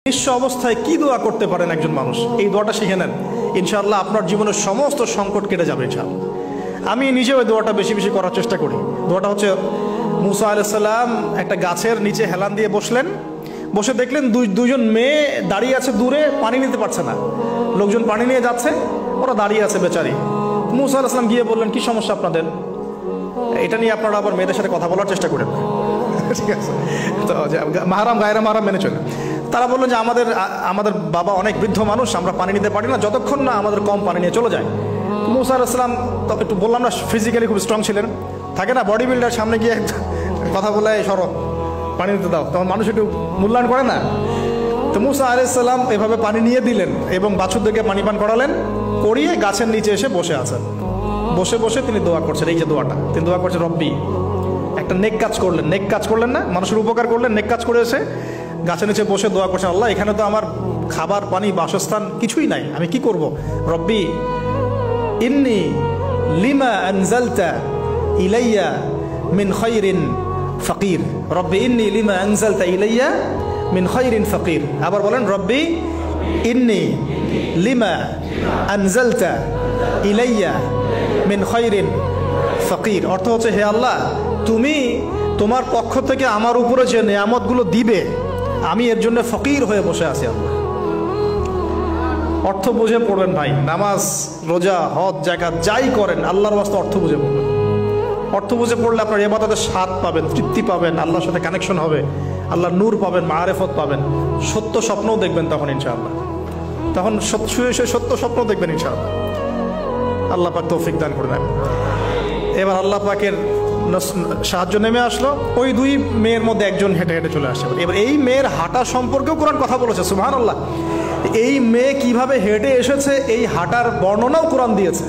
নিঃস্ব অবস্থায় কি দোয়া করতে পারেন একজন মানুষ, এই দোয়াটা শিখে নেন, ইনশাআল্লাহ আপনার জীবনের সমস্ত সংকট কেটে যাবে ইনশাআল্লাহ। আমি নিজেও ওই দোয়াটা বেশি বেশি করার চেষ্টা করি। দোয়াটা হচ্ছে, মুসা আলাইহিস সালাম একটা গাছের নিচে হেলান দিয়ে বসলেন, বসে দেখলেন দুইজন মেয়ে দাঁড়িয়ে আছে দূরে, পানি নিতে পারছে না, লোকজন পানি নিয়ে যাচ্ছে, ওরা দাঁড়িয়ে আছে বেচারি। মুসা আলাইহিস সালাম গিয়ে বললেন, কি সমস্যা আপনাদের? এটা নিয়ে আপনারা আবার মেয়েদের সাথে কথা বলার চেষ্টা করেন, ঠিক আছে? তো মাহারাম গায়রা মাহারাম মেনে চলে। তারা বললেন যে আমাদের বাবা অনেক বৃদ্ধ মানুষ, আমরা পানি নিতে পারি না যতক্ষণ না আমাদের কম পানি নিয়ে চলে যায়। মুসা আলাইহিস সালাম তো একটু বললাম না, ফিজিক্যালি খুব স্ট্রং ছিলেন, থাকে না বডি বিল্ডার, সামনে গিয়ে কথা বলে সরো পানি নিতে দাও, তখন মানুষ একটু মূল্যায়ন করে না। তো মুসা আলাইহিস সালাম এভাবে পানি নিয়ে দিলেন এবং বাছুরদেরকে পানি পান করালেন, করিয়ে গাছের নিচে এসে বসে আছেন। বসে বসে তিনি দোয়া করছেন, এই যে দোয়াটা তিনি দোয়া করছেন, রব্বি, একটা নেক কাজ করলেন, নেক কাজ করলেন না, মানুষের উপকার করলেন, নেক কাজ করে এসে গাছের নিচে বসে দোয়া করছেন, আল্লাহ এখানে তো আমার খাবার পানি বাসস্থান কিছুই নাই, আমি কি করব? রব্বি ইন্নি লিমা আনজালতা ইলাইয়া মিন খায়রিন ফাকির, রব্বি ইন্নি লিমা আনজালতা ইলাইয়া মিন খায়রিন ফাকির। আবার বলেন, রব্বি ইন্নি লিমা আনজালতা ইলাইয়া মিন খায়রিন ফাকির। অর্থ হচ্ছে, হে আল্লাহ, তুমি তোমার পক্ষ থেকে আমার উপরে যে নেয়ামতগুলো দিবে, আমি এর জন্য ফকির হয়ে বসে আছি আল্লাহ। অর্থ বুঝে পড়বেন ভাই, নামাজ রোজা হজ জাকাত যাই করেন আল্লাহর ওয়াস্তে অর্থ বুঝে পড়বেন। অর্থ বুঝে পড়লে আপনার ইবাদতের স্বাদ পাবেন, তৃপ্তি পাবেন, আল্লাহর সাথে কানেকশন হবে, আল্লাহর নূর পাবেন, মাআরিফত পাবেন, সত্য স্বপ্নও দেখবেন তখন ইনশাআল্লাহ। তখন সত্য স্বপ্ন দেখবেন ইনশাআল্লাহ। আল্লাহ পাক তৌফিক দান করে দেন। এবার আল্লাহ পাকের সাহায্য নেমে আসলো, ওই দুই মেয়ের মধ্যে একজন হেঁটে হেঁটে চলে আসে। এবার এই মেয়ের হাঁটা সম্পর্কেও কোরআন কথা বলেছে, সুবহানাল্লাহ। এই মেয়ে কিভাবে হেঁটে এসেছে, এই হাঁটার বর্ণনাও কোরআন দিয়েছে।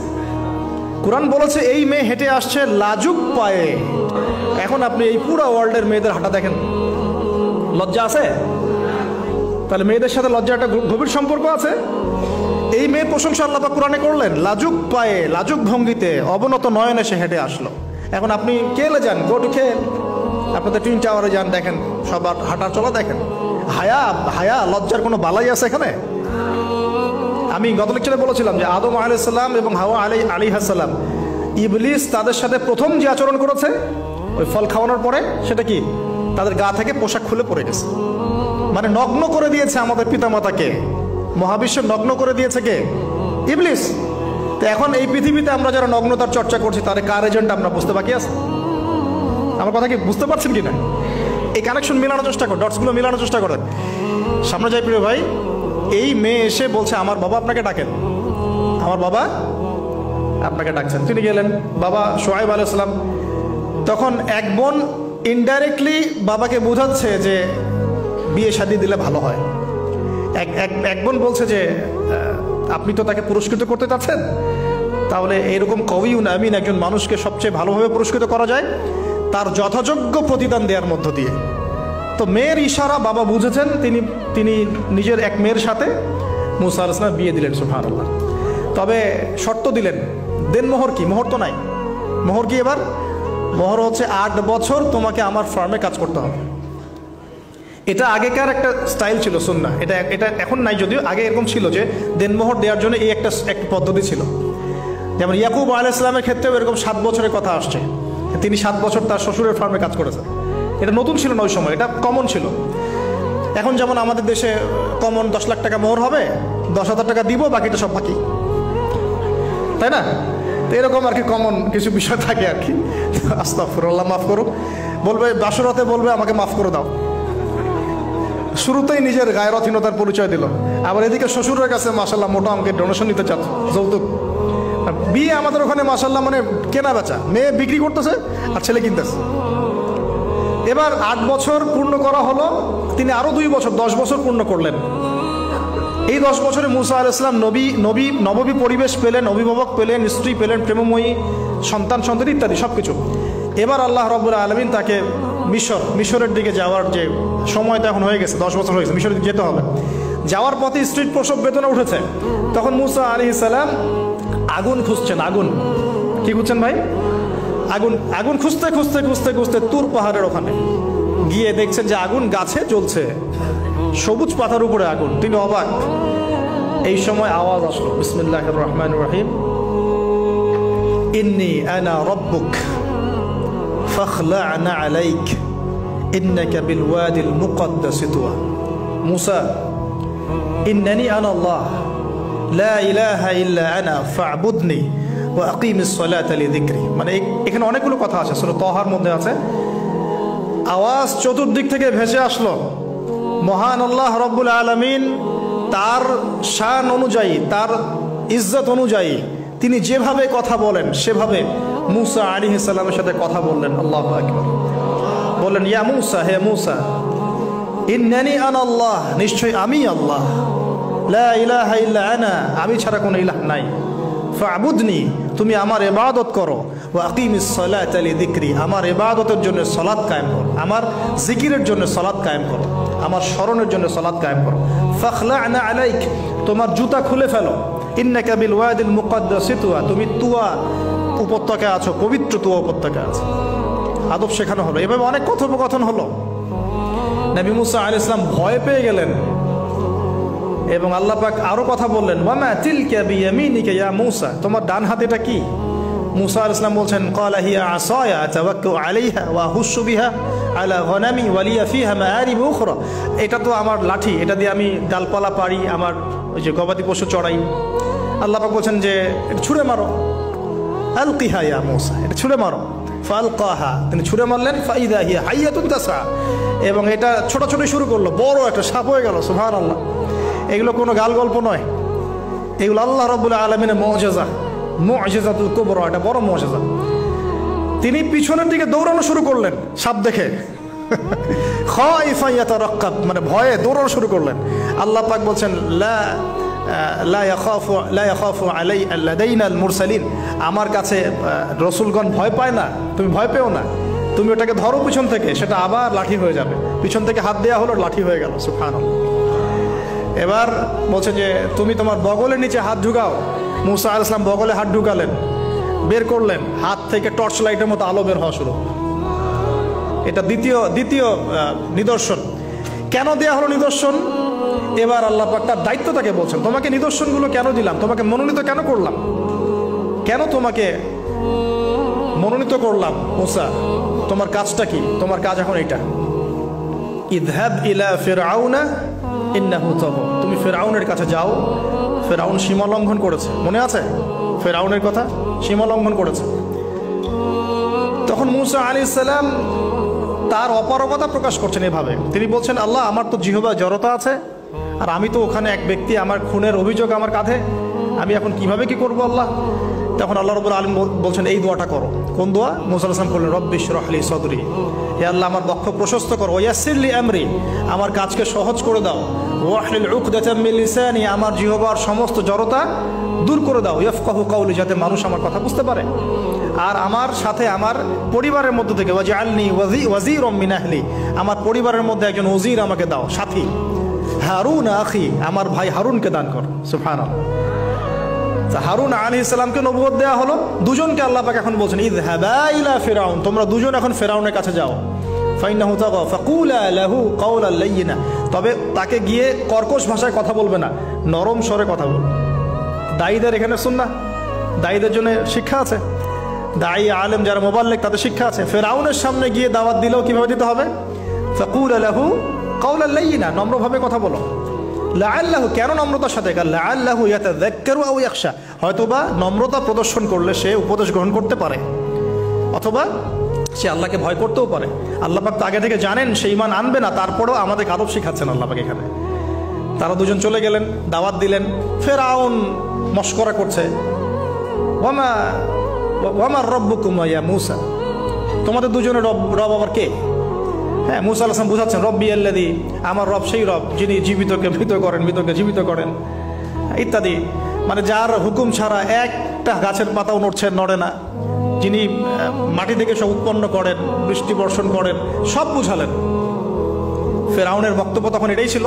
কোরআন বলেছে এই মেয়ে হেঁটে আসছে লাজুক পায়ে। এখন আপনি এই পুরো ওয়ার্ল্ডের মেয়েদের হাঁটা দেখেন, লজ্জা আছে? তাহলে মেয়েদের সাথে লজ্জা একটা গভীর সম্পর্ক আছে। এই মেয়ের প্রশংসা আল্লাহ পাক কোরআনে করলেন, লাজুক পায়ে লাজুক ভঙ্গিতে অবনত নয়নে সে হেঁটে আসলো। এখন আপনি কেলে যান, গো টু খেল, আপনাদের টুইন টাওয়ারে যান, দেখেন সবার হাঁটার চলা দেখেন। হায়া লজ্জার কোনো বালাই আছে এখানে? আমি গত লেকচারে বলেছিলাম যে আদম আলাইহিস সালাম এবং হাওয়া আলাইহিস সালাম, ইবলিস তাদের সাথে প্রথম যে আচরণ করেছে ওই ফল খাওয়ানোর পরে, সেটা কি? তাদের গা থেকে পোশাক খুলে পড়ে গেছে, মানে নগ্ন করে দিয়েছে আমাদের পিতামাতাকে। মহাবিশ্ব নগ্ন করে দিয়েছে কে? ইবলিস। তো এখন এই পৃথিবীতে আমরা যারা নগ্নতার চর্চা করছি, তার কার এজেন্ট আমরা বুঝতে বাকি আছে? আমার কথা কি বুঝতে পারছেন কি না? এই কানেকশন মেলানোর চেষ্টা করেন, ডটসগুলো মেলানোর চেষ্টা করেন। সামনে যাই প্রিয় ভাই, এই মেয়ে এসে বলছে, আমার বাবা আপনাকে ডাকেন, আমার বাবা আপনাকে ডাকছেন। তিনি গেলেন, বাবা শুআয়ব আলাইহিস সালাম। তখন এক বোন ইনডাইরেক্টলি বাবাকে বোঝাচ্ছে যে বিয়ে শাদী দিলে ভালো হয়। এক বোন বলছে যে আপনি তো তাকে পুরস্কৃত করতে চাচ্ছেন, তাহলে এইরকম কবিউন আমিন একজন মানুষকে সবচেয়ে ভালোভাবে পুরস্কৃত করা যায় তার যথাযোগ্য প্রতিদান দেওয়ার মধ্য দিয়ে। তো মেয়ের ইশারা বাবা বুঝেছেন, তিনি নিজের এক মেয়ের সাথে মুসা আলাইহিস সালাম বিয়ে দিলেন, সুবহানাল্লাহ। তবে শর্ত দিলেন, দেন মোহর কি? মোহর তো নাই। মোহর কি এবার? মোহর হচ্ছে 8 বছর তোমাকে আমার ফার্মে কাজ করতে হবে। এটা আগেকার একটা স্টাইল ছিল, সুন্নাহ। এটা এখন নাই যদিও, আগে এরকম ছিল যে দেনমোহর দেওয়ার জন্য এই একটা পদ্ধতি ছিল। যেমন ইয়াকুব আলাইহিস সালামের ক্ষেত্রেও এরকম 7 বছরের কথা আসছে, তিনি 7 বছর তার শ্বশুরের ফার্মে কাজ করেছেন। এটা নতুন ছিল না ওই সময়, এটা কমন ছিল। এখন যেমন আমাদের দেশে কমন 10 লাখ টাকা মোহর হবে, 10,000 টাকা দিব, বাকিটা সব বাকি, তাই না? তো এরকম আর কি কমন কিছু বিষয় থাকে আর কি। আস্তাগফিরুল্লাহ, মাফ করো। বলবে বাসরাতে, বলবে আমাকে মাফ করে দাও। শুরুতেই নিজের গায়রথহীনতার পরিচয় দিল। আবার এদিকে শ্বশুরের কাছে মাশাআল্লাহ মোটা অঙ্কের ডোনেশন নিতে চাচ্ছে, যৌতুক। বিয়ে আমাদের ওখানে মাশাআল্লাহ মানে কেনা বেচা, মেয়ে বিক্রি করতেছে আর ছেলে কিনতেছে। এবার 8 বছর পূর্ণ করা হলো, তিনি আরো 2 বছর 10 বছর পূর্ণ করলেন। এই 10 বছরে মুসা আলাইহিস সালাম নববী পরিবেশ পেলেন, অভিভাবক পেলেন, স্ত্রী পেলেন, প্রেমময়ী সন্তান ইত্যাদি সবকিছু। এবার আল্লাহ রাব্বুল আলামিন তাকে মিশরের দিকে যাওয়ার যে সময়টা এখন হয়ে গেছে, 10 বছর হয়ে গেছে, মিশরের দিকে যেতে হবে। যাওয়ার পথে স্ত্রীর প্রসব বেদনা উঠেছে। তখন মুসা আলাইহিস সালাম আগুন খুঁজছেন। আগুন কি খুঁজছেন ভাই? আগুন খুঁজতে খুঁজতে তুর পাহাড়ের ওখানে গিয়ে দেখছেন যে আগুন গাছে জ্বলছে। সবুজ পাতার উপরে আগুন, তিনি অবাক। এই সময় আওয়াজ আসলো, বিসমিল্লাহির রহমানির রহিম, ইন্নী আনা রব্বুক ফাখলা'না আলাইক ইন্নাকা বিল ওয়াদিল মুকদ্দাস তুয়া। মুসা, ইন্নানি আনা আল্লাহ লা ইলাহা ইল্লা আনা ফা'বুদনি ওয়া আকিমিস সালাতা লিযিকরি। মানে এখানে অনেকগুলো কথা আছে, সূরা তাহার মধ্যে আছে। আওয়াজ চতুর্দিক থেকে ভেসে আসলো। মহান আল্লাহ রব্বুল আলামিন তার শান অনুযায়ী, তার ইজ্জত অনুযায়ী তিনি যেভাবে কথা বলেন সেভাবে মুসা আলাইহিস সালামের সাথে কথা বললেন। আল্লাহু আকবার। বললেন, ইয়া মুসা, হে মুসা, ইন্নানি আনা আল্লাহ, নিশ্চয় আমি আল্লাহ, লা ইলাহা ইল্লা আনা, আমি ছাড়া কোনো ইলাহ নাই, ফা'বুদনি, তুমি আমার ইবাদত করো, ওয়া আকিমিস সালাতা লিযিকরি, আমার ইবাদতের জন্য সালাত কায়েম করো, আমার জিকিরের জন্য সালাত কায়েম করো, আমার স্মরণের জন্য সালাত কায়েম করো। ফাখলা'না আলাইক, তোমার জুতা খুলে ফেলো, ইন্নাকা বিল ওয়াদিল মুকদ্দাস তুয়া, তুমি তুয়া উপত্যকায় আছো, পবিত্র তুয়া উপত্যকায় আছো। আদব শেখানো হলো। এভাবে অনেক কথোপকথন হলো। নবী মুসা আলাইহিস সালাম ভয় পেয়ে গেলেন এবং আল্লাহ পাক আরো কথা বললেন, ওয়ামা তিলকা বিয়ামিনিকা ইয়া মুসা, তোমার ডান হাতে এটা কি? মুসা আলাইহিস সালাম বলছেন, ক্বালা হিয়া আসায়া আতাওয়াক্কাউ আলাইহা ওয়া আহুশু বিহা আলা গনামি ওয়া লিয়া ফিহা মাআরিব উখরা, এটা তো আমার লাঠি, এটা দিয়ে আমি ডালপালা পারি, আমার ওই যে গবাদি পশু চড়াই। আল্লাহ পাক বলছেন যে ছুঁড়ে মারো, আলকিহা ইয়া মুসা, এটা ছুঁড়ে মারো। ফালকাহা, তিনি ছুঁড়ে মারলেন, ফাইদা হিয়া হাইয়াতুন তাসা, এবং এটা ছোটাছুটি শুরু করলো, বড় একটা সাপ হয়ে গেল। সুবহানাল্লাহ। এগুলো কোনো গাল গল্প নয়, এগুলো আল্লাহ রাব্বুল আলামিনের মুআজিজা, মুআজিজাতুল কুবরা, এটা বড় মুআজিজা। তিনি পিছনের দিকে দৌড়ানো শুরু করলেন সাপ দেখে, খাইফা ইয়াতারাক্কাব, মানে ভয়ে দৌড়ানো শুরু করলেন। আল্লাহ পাক বলছেন, লা ইয়াখাফু লাদাইনাল মুরসালিন, আমার কাছে রসুলগণ ভয় পায় না, তুমি ভয় পেও না, তুমি ওটাকে ধরো পিছন থেকে, সেটা আবার লাঠি হয়ে যাবে। পিছন থেকে হাত দেওয়া হলো, লাঠি হয়ে গেল। সুবহানাল্লাহ। এবার বলছে যে তুমি তোমার বগলের নিচে হাত ঢুকাও। মুসা আলাইহিস সালাম বগলে হাত ঢুকালেন, বের করলেন, হাত থেকে টর্চ লাইটের মতো আলো বের হওয়া শুরু। এটা দ্বিতীয় নিদর্শন। কেন দেয়া হলো নিদর্শন? এবার আল্লাহ পাক তার দায়িত্ব তাকে বলছেন, তোমাকে নিদর্শনগুলো কেন দিলাম, তোমাকে মনোনীত কেন করলাম, কেন তোমাকে মনোনীত করলাম? মুসা, তোমার কাজটা কি? তোমার কাজ এখন এটা, ইযহাব ইলা ফিরআউনা ইন্নাহু তাগা, তুমি ফিরআউনের কাছে যাও। ফিরআউন সীমা লঙ্ঘন করেছে, মনে আছে ফিরআউনের কথা? সীমা লঙ্ঘন করেছে। তখন মুসা আলাইহিস সালাম তার অপারগতা প্রকাশ করছেন এভাবে। তিনি বলছেন, আল্লাহ, আমার তো জিহ্বা জড়তা আছে, আর আমি তো ওখানে এক ব্যক্তি, আমার খুনের অভিযোগ আমার কাঁধে, আমি এখন কিভাবে কি করবো আল্লাহ? তখন আল্লাহ রাব্বুল আলামিন বলছেন, এই দোয়াটা করো। কোন দোয়া? মুসা আলাইহিস সালাম বললেন, রব্বি ইশরাহ লি সাদরি, হে আল্লাহ, আমার বক্ষ প্রশস্ত করো, ওয়াসির লি আমরি, আমার কাজকে সহজ করে দাও, ওয়াহলিল উকদাতাম মিন লিসানি, আমার জিহ্বার সমস্ত জড়তা দূর করে দাও, ইয়াফকাহু কাওলি, যাতে মানুষ আমার কথা বুঝতে পারে। আর আমার সাথে আমার পরিবারের মধ্য থেকে ওয়াজআলনি ওয়াজিরাম মিন আহলি, আমার পরিবারের মধ্যে একজন ওজির আমাকে দাও, সাথী। হারুন আখি, আমার ভাই হারুনকে দান কর। সুবহানাল্লাহ। হারুন আলাইহিস সালামকে নবুয়ত দেয়া হলো, দুজনকে আল্লাহ পাক এখন বলছেন, ইযহাবা ইলা ফিরআউন, তোমরা দুজন এখন ফিরআউনের কাছে যাও। ফাইন্নাহু তাগা ফাকুলা লাহু কাওলাল লাইয়িনা, তবে তাকে গিয়ে কর্কশ ভাষায় কথা বলবে না, নরম স্বরে কথা বলবে। দায়ীদের এখানে সুন্নাহ, দায়ীদের জন্য শিক্ষা আছে, দায়ী আলেম যারা মুবাল্লিগ তাদের শিক্ষা আছে। ফিরআউনের সামনে গিয়ে দাওয়াত দিলেও কিভাবে দিতে হবে? ফাকুলা লাহু কাওলাল লাইয়িনা, নম্রভাবে কথা বলো। লাআল্লাহু, কেন নম্রতার সাথে? লাআল্লাহু ইয়াতাযাক্কারু আও ইয়াখশা, হয়তোবা নম্রতা প্রদর্শন করলে সে উপদেশ গ্রহণ করতে পারে, অথবা সে আল্লাহকে ভয় করতেও পারে। আল্লাহ পাক তো আগে থেকে জানেন সে ঈমান আনবে না, তারপরেও আমাদের আদব শিখাচ্ছেন আল্লাহ পাক এখানে। তারা দুজন চলে গেলেন, দাওয়াত দিলেন। ফিরআউন মশকরা করছে, ওয়ামা রব্বুকুম ইয়া মুসা, তোমাদের দুজনের রব আবার কে? হ্যাঁ, মুসা আলাইহিস সালাম বুঝাচ্ছেন, রব্বি আল্লাযী, আমার রব সেই রব যিনি জীবিতকে মৃত করেন, মৃতকে জীবিত করেন, ইত্যাদি। মানে যার হুকুম ছাড়া একটা গাছের পাতাও নড়ে না, যিনি মাটি থেকে সব উৎপন্ন করেন, বৃষ্টি বর্ষণ করেন, সব বুঝালেন। ফিরআউনের বক্তব্য তখন এটাই ছিল,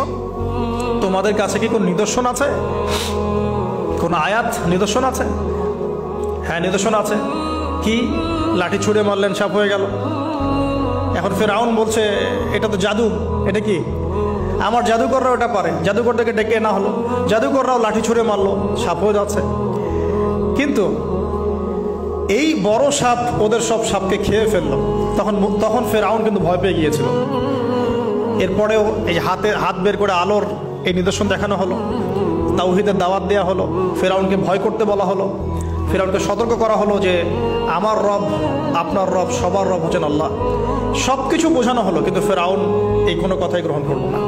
তোমাদের কাছে কি কোন নিদর্শন আছে, কোন আয়াত নিদর্শন আছে? হ্যাঁ, নিদর্শন আছে। কি? লাঠি ছুঁড়ে মারলেন, সাপ হয়ে গেল। এখন ফিরআউন বলছে, এটা তো জাদু, এটা কি? আমার জাদুকররা ওটা পারে, জাদুকরদেরকে ডেকে না হলো, জাদুকররাও লাঠি ছুঁড়ে মারলো, সাপ হয়ে যাচ্ছে। কিন্তু এই বড় সাপ ওদের সব সাপকে খেয়ে ফেললো। তখন ফেরাউন কিন্তু ভয় পেয়ে গিয়েছিল। এরপরেও এই হাত বের করে আলোর এই নিদর্শন দেখানো হলো, তাওহীদের দাওয়াত দেওয়া হলো, ফেরাউনকে ভয় করতে বলা হলো, ফেরাউনকে সতর্ক করা হলো যে আমার রব, আপনার রব, সবার রব হচ্ছেন আল্লাহ। সব কিছু বোঝানো হলো, কিন্তু ফেরাউন এই কোনো কথাই গ্রহণ করলো না।